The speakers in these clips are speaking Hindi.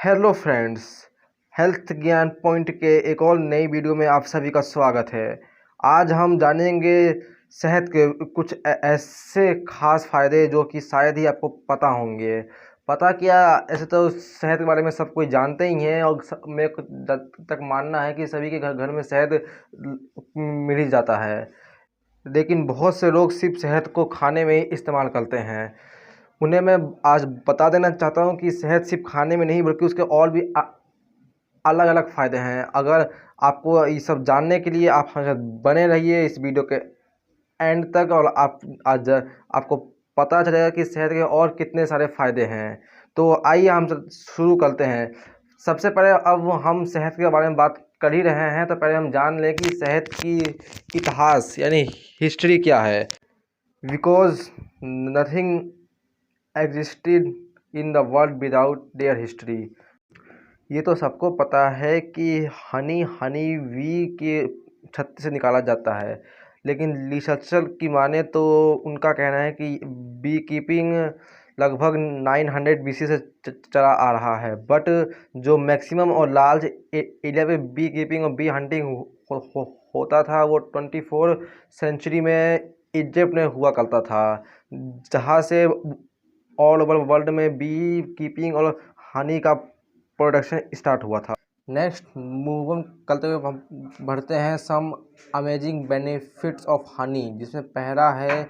हेलो फ्रेंड्स, हेल्थ ज्ञान पॉइंट के एक और नई वीडियो में आप सभी का स्वागत है। आज हम जानेंगे सेहत के कुछ ऐसे खास फ़ायदे जो कि शायद ही आपको पता होंगे। पता क्या, ऐसे तो सेहत के बारे में सब कोई जानते ही हैं और मेरे को जब तक मानना है कि सभी के घर घर में शहद मिल ही जाता है। लेकिन बहुत से लोग सिर्फ शहद को खाने में ही इस्तेमाल करते हैं। उन्हें मैं आज बता देना चाहता हूँ कि शहद सिर्फ खाने में नहीं बल्कि उसके और भी अलग अलग फ़ायदे हैं। अगर आपको ये सब जानने के लिए आप हमारे साथ बने रहिए इस वीडियो के एंड तक, और आप आज आपको पता चलेगा कि शहद के और कितने सारे फ़ायदे हैं। तो आइए हम शुरू करते हैं। सबसे पहले अब हम शहद के बारे में बात कर ही रहे हैं तो पहले हम जान लें कि शहद की इतिहास यानी हिस्ट्री क्या है। Because nothing existed in the world without their history. ये तो सबको पता है कि हनी वी के छत्ते से निकाला जाता है, लेकिन रिसर्चर की माने तो उनका कहना है कि बी कीपिंग लगभग 900 BC से चला आ रहा है। बट जो मैक्सिमम और लार्ज एरिया पे बी कीपिंग और बी हंटिंग होता था वो 24 सेंचुरी में इजिप्ट में हुआ करता था, जहाँ से ऑल ओवर वर्ल्ड में बी कीपिंग और हनी का प्रोडक्शन स्टार्ट हुआ था। नेक्स्ट मूव ऑन करते हुए हम बढ़ते हैं some amazing benefits of honey, जिसमें पहला है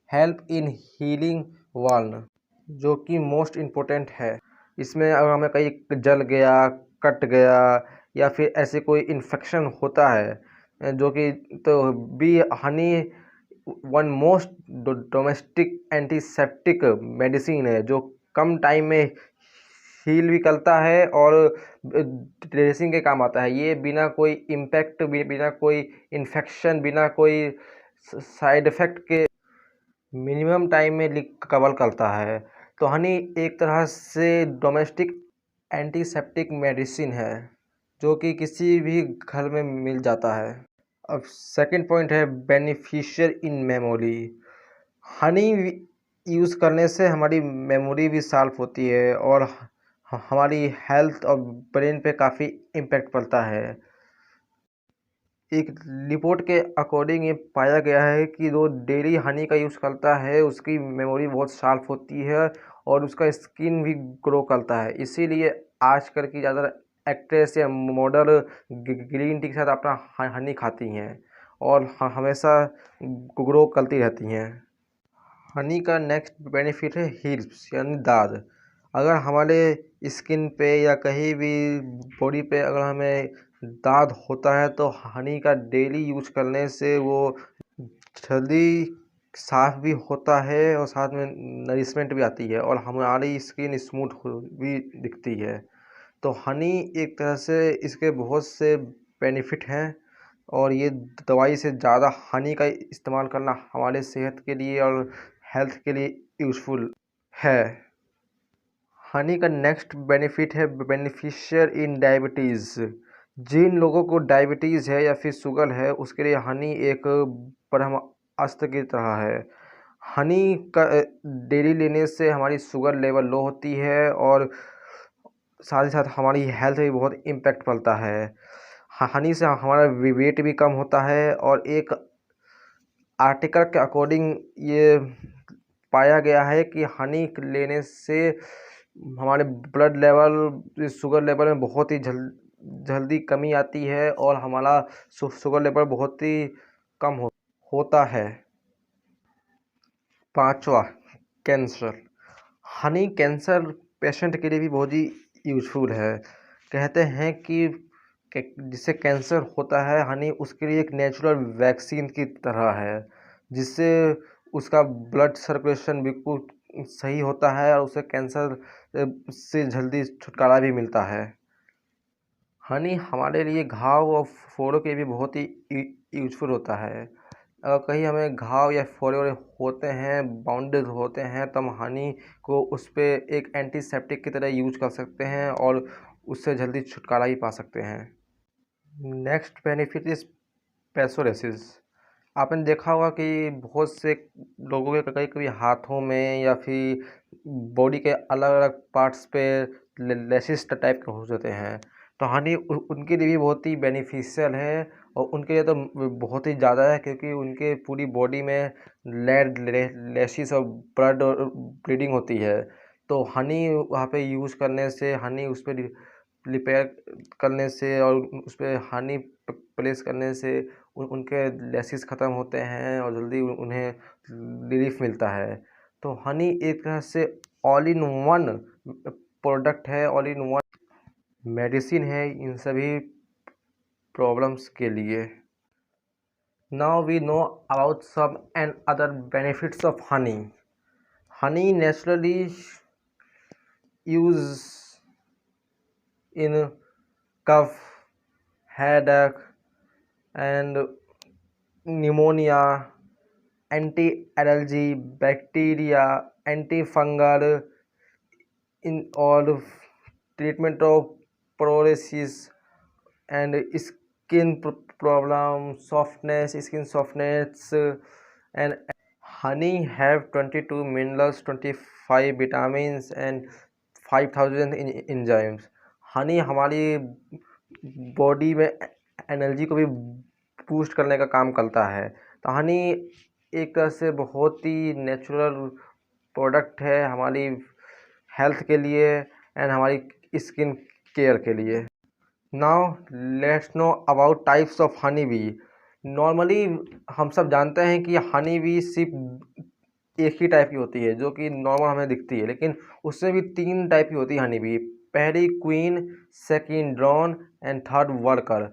हेल्प इन हीलिंग वॉर्न, जो कि मोस्ट इम्पोर्टेंट है। इसमें अगर हमें कहीं जल गया, कट गया या फिर ऐसे कोई इन्फेक्शन होता है जो कि, तो B Honey one most domestic antiseptic medicine है जो कम टाइम में हील भी करता है और ड्रेसिंग के काम आता है। ये बिना कोई इम्पैक्ट, बिना कोई इन्फेक्शन, बिना कोई साइड इफ़ेक्ट के मिनिमम टाइम में कवर करता है। तो हनी एक तरह से डोमेस्टिक एंटीसेप्टिक मेडिसिन है जो कि किसी भी घर में मिल जाता है। अब सेकंड पॉइंट है beneficial in memory. Honey use करने से हमारी मेमोरी भी शार्प होती है और हमारी हेल्थ और ब्रेन पे काफ़ी इम्पैक्ट पड़ता है। एक रिपोर्ट के अकॉर्डिंग ये पाया गया है कि जो डेली हनी का यूज़ करता है उसकी मेमोरी बहुत शार्प होती है और उसका स्किन भी ग्रो करता है। इसीलिए आजकल की ज़्यादा एक्ट्रेस या मॉडल ग्रीन टी के साथ अपना हनी खाती हैं और हमेशा ग्रो करती रहती हैं। हनी का नेक्स्ट बेनिफिट है हील्स यानी दाद। अगर हमारे स्किन पे या कहीं भी बॉडी पे अगर हमें दाद होता है तो हनी का डेली यूज करने से वो जल्दी साफ भी होता है और साथ में नरिशमेंट भी आती है और हमारी स्किन स्मूथ भी दिखती है। तो हनी एक तरह से इसके बहुत से बेनिफिट हैं और ये दवाई से ज़्यादा हनी का इस्तेमाल करना हमारे सेहत के लिए और हेल्थ के लिए यूज़फुल है। हनी का नेक्स्ट बेनिफिट है बेनिफिशियल इन डायबिटीज़। जिन लोगों को डायबिटीज़ है या फिर शुगर है उसके लिए हनी एक परम अस्त्र की तरह है। हनी का डेली लेने से हमारी शुगर लेवल लो होती है और साथ ही साथ हमारी हेल्थ में बहुत इम्पैक्ट पड़ता है। हनी से हमारा वेट भी कम होता है और एक आर्टिकल के अकॉर्डिंग ये पाया गया है कि हनी लेने से हमारे ब्लड लेवल, शुगर लेवल में बहुत ही जल्दी कमी आती है और हमारा शुगर लेवल बहुत ही कम होता है। पांचवा, कैंसर। हनी कैंसर पेशेंट के लिए भी बहुत ही यूज़फुल है। कहते हैं कि जिससे कैंसर होता है हनी उसके लिए एक नेचुरल वैक्सीन की तरह है, जिससे उसका ब्लड सर्कुलेशन बिल्कुल सही होता है और उसे कैंसर से जल्दी छुटकारा भी मिलता है। हनी हमारे लिए घाव और फोड़ों के भी बहुत ही यूजफुल होता है। अगर कहीं हमें घाव या फोड़े होते हैं, बाउंडेड होते हैं, तो हम हनी को उस पर एक एंटीसेप्टिक की तरह यूज कर सकते हैं और उससे जल्दी छुटकारा भी पा सकते हैं। Next benefit is psoriasis. आपने देखा होगा कि बहुत से लोगों के कभी कभी हाथों में या फिर बॉडी के अलग अलग पार्ट्स पे लेसिस टाइप के हो जाते हैं। तो हनी उनके लिए भी बहुत ही बेनिफिशियल है और उनके लिए तो बहुत ही ज़्यादा है, क्योंकि उनके पूरी बॉडी में लेसिस और ब्लड और ब्लीडिंग होती है। तो हनी वहाँ पे यूज़ करने से, हनी उस पर रिपेयर करने से और उस पर हनी प्लेस करने से उनके लेसिस ख़त्म होते हैं और जल्दी उन्हें रिलीफ मिलता है। तो हनी एक तरह से ऑल इन वन प्रोडक्ट है, ऑल इन वन मेडिसिन है इन सभी प्रॉब्लम्स के लिए। Now we know about some and other benefits of honey. Honey naturally use in cough, headache, and pneumonia, anti-allergy, bacteria, antifungal, in all treatment of paralysis and skin problem, skin softness, and honey have 22 minerals, 25 vitamins, and 5000 enzymes। Honey हमारी बॉडी में एनर्जी को भी बूस्ट करने का काम करता है। तो हनी एक तरह से बहुत ही नेचुरल प्रोडक्ट है हमारी हेल्थ के लिए एंड हमारी स्किन केयर के लिए। Now let's know about types of honey bee. Normally हम सब जानते हैं कि हनी बी सिर्फ एक ही टाइप की होती है जो कि नॉर्मल हमें दिखती है, लेकिन उसमें भी 3 टाइप की होती है हनी बी। पहली queen, second drone and third worker.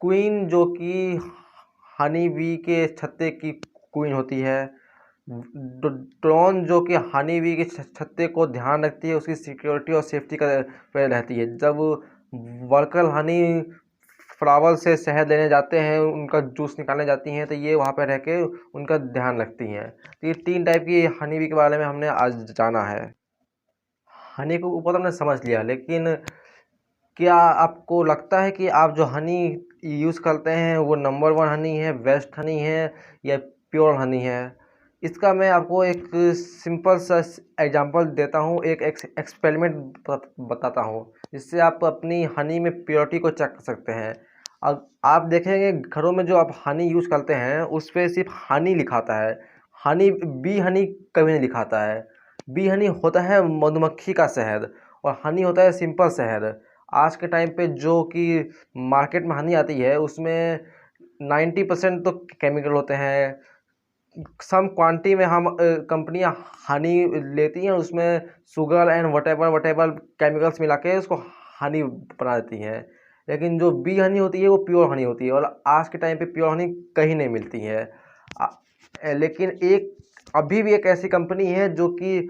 Queen जो कि हनी बी के छत्ते की क्वीन होती है। ड्रोन जो कि हनी बी के छत्ते को ध्यान रखती है, उसकी सिक्योरिटी और सेफ्टी का पे रहती है। जब वर्कर हनी फ्लावर से शहद लेने जाते हैं, उनका जूस निकालने जाती हैं, तो ये वहाँ पे रह के उनका ध्यान रखती हैं। तो ये 3 टाइप की हनी बी के बारे में हमने आज जाना है। हनी को ऊपर हमने समझ लिया, लेकिन क्या आपको लगता है कि आप जो हनी यूज़ करते हैं वो नंबर 1 हनी है, बेस्ट हनी है या प्योर हनी है? इसका मैं आपको एक सिंपल सा एग्जांपल देता हूँ, एक एक्सपेरिमेंट बताता हूँ, जिससे आप अपनी हनी में प्योरिटी को चेक कर सकते हैं। अब आप देखेंगे घरों में जो आप हनी यूज़ करते हैं उस पर सिर्फ हनी लिखाता है, हनी बी हनी कभी नहीं लिखाता है। बी हनी होता है मधुमक्खी का शहद और हनी होता है सिंपल शहद। आज के टाइम पे जो कि मार्केट में हनी आती है उसमें 90% तो केमिकल होते हैं। सम क्वांटिटी में हम कंपनियां हनी लेती हैं, उसमें शुगर एंड वटेवर केमिकल्स मिला के उसको हनी बना देती हैं। लेकिन जो बी हनी होती है वो प्योर हनी होती है और आज के टाइम पे प्योर हनी कहीं नहीं मिलती है। लेकिन अभी भी एक ऐसी कंपनी है जो कि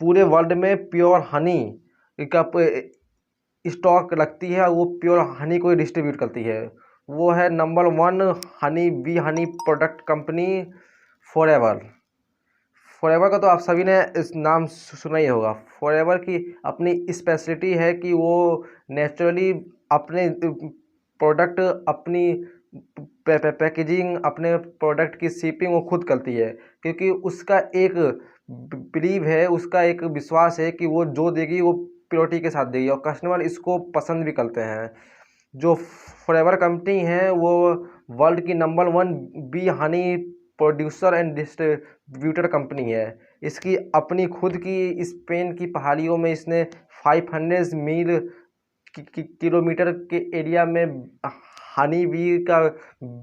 पूरे वर्ल्ड में प्योर हनी का स्टॉक रखती है, वो प्योर हनी को डिस्ट्रीब्यूट करती है। वो है number 1 honey bee Honey product company forever. Forever का तो आप सभी ने इस नाम सुना ही होगा। फॉरएवर की अपनी स्पेशलिटी है कि वो नेचुरली अपने प्रोडक्ट, अपनी पैकेजिंग, अपने प्रोडक्ट की शिपिंग वो खुद करती है, क्योंकि उसका एक बिलीव है, उसका एक विश्वास है कि वो जो देगी वो प्योरिटी के साथ देगी और कस्टमर इसको पसंद भी करते हैं। जो फॉरएवर कंपनी है वो वर्ल्ड की number 1 B Honey producer and distributor company है। इसकी अपनी खुद की स्पेन की पहाड़ियों में इसने 500 मील किलोमीटर के एरिया में हनी बी का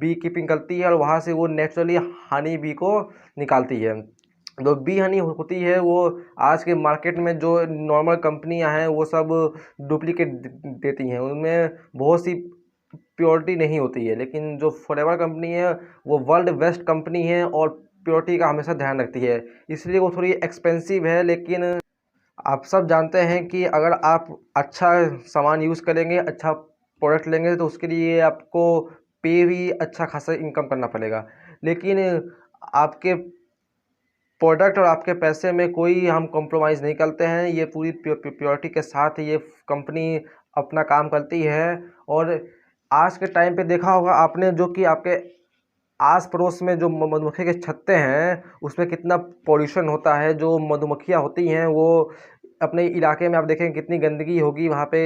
बी कीपिंग करती है और वहाँ से वो नेचुरली हनी बी को निकालती है। जो बी हनी होती है वो आज के मार्केट में जो नॉर्मल कंपनियां हैं वो सब डुप्लीकेट देती हैं, उनमें बहुत सी प्योरिटी नहीं होती है। लेकिन जो फॉरएवर कंपनी है वो वर्ल्ड बेस्ट कंपनी है और प्योरिटी का हमेशा ध्यान रखती है, इसलिए वो थोड़ी एक्सपेंसिव है। लेकिन आप सब जानते हैं कि अगर आप अच्छा सामान यूज़ करेंगे, अच्छा प्रोडक्ट लेंगे, तो उसके लिए आपको पे भी अच्छा खासा इनकम करना पड़ेगा। लेकिन आपके प्रोडक्ट और आपके पैसे में कोई हम कॉम्प्रोमाइज़ नहीं करते हैं, ये पूरी प्योरिटी के साथ ये कंपनी अपना काम करती है। और आज के टाइम पे देखा होगा आपने, जो कि आपके आस पड़ोस में जो मधुमक्खी के छत्ते हैं उसमें कितना पॉल्यूशन होता है। जो मधुमक्खियाँ होती हैं वो अपने इलाके में आप देखें कितनी गंदगी होगी, वहाँ पे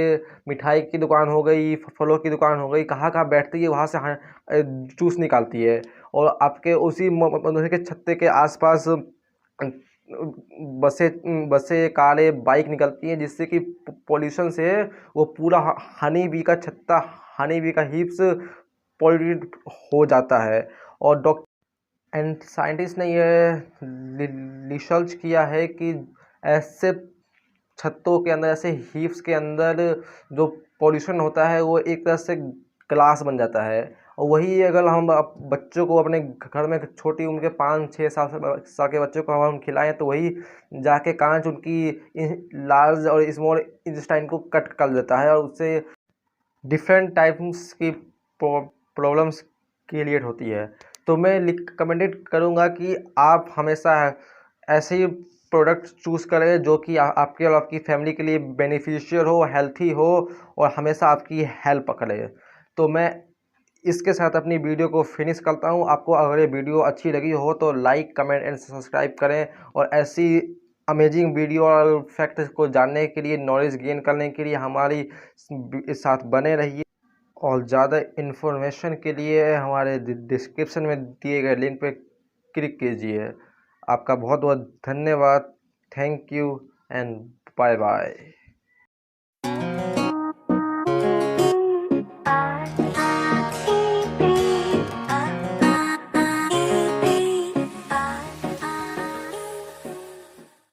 मिठाई की दुकान हो गई, फलों की दुकान हो गई, कहाँ कहाँ बैठती है वहाँ से जूस निकालती है। और आपके उसी मधुमक्खी के छत्ते के आसपास बसें कारें बाइक निकलती हैं, जिससे कि पॉल्यूशन से वो पूरा हनी बी का छत्ता, हनी बी का हिप्स पॉल्यूटेड हो जाता है। और एंड साइंटिस्ट ने रिसर्च किया है कि ऐसे छत्तों के अंदर, ऐसे हीप्स के अंदर जो पॉल्यूशन होता है वो एक तरह से ग्लास बन जाता है। और वही अगर हम बच्चों को अपने घर में, छोटी उम्र के 5-6 साल के बच्चों को हम खिलाएं तो वही जाके कांच उनकी लार्ज और स्मॉल इंटेस्टाइन को कट कर देता है, और उससे डिफरेंट टाइप्स की प्रॉब्लम्स क्रिएट होती है। तो मैं रिकमेंडेड करूँगा कि आप हमेशा ऐसे ही प्रोडक्ट चूज़ करें जो कि आपके और आपकी फैमिली के लिए बेनिफिशियल हो, हेल्थी हो और हमेशा आपकी हेल्प करे। तो मैं इसके साथ अपनी वीडियो को फिनिश करता हूँ। आपको अगर ये वीडियो अच्छी लगी हो तो लाइक, कमेंट एंड सब्सक्राइब करें, और ऐसी अमेजिंग वीडियो और फैक्ट्स को जानने के लिए, नॉलेज गेन करने के लिए हमारी साथ बने रहिए। और ज़्यादा इन्फॉर्मेशन के लिए हमारे डिस्क्रिप्शन में दिए गए लिंक पे क्लिक कीजिए। आपका बहुत बहुत धन्यवाद। Thank you and bye bye.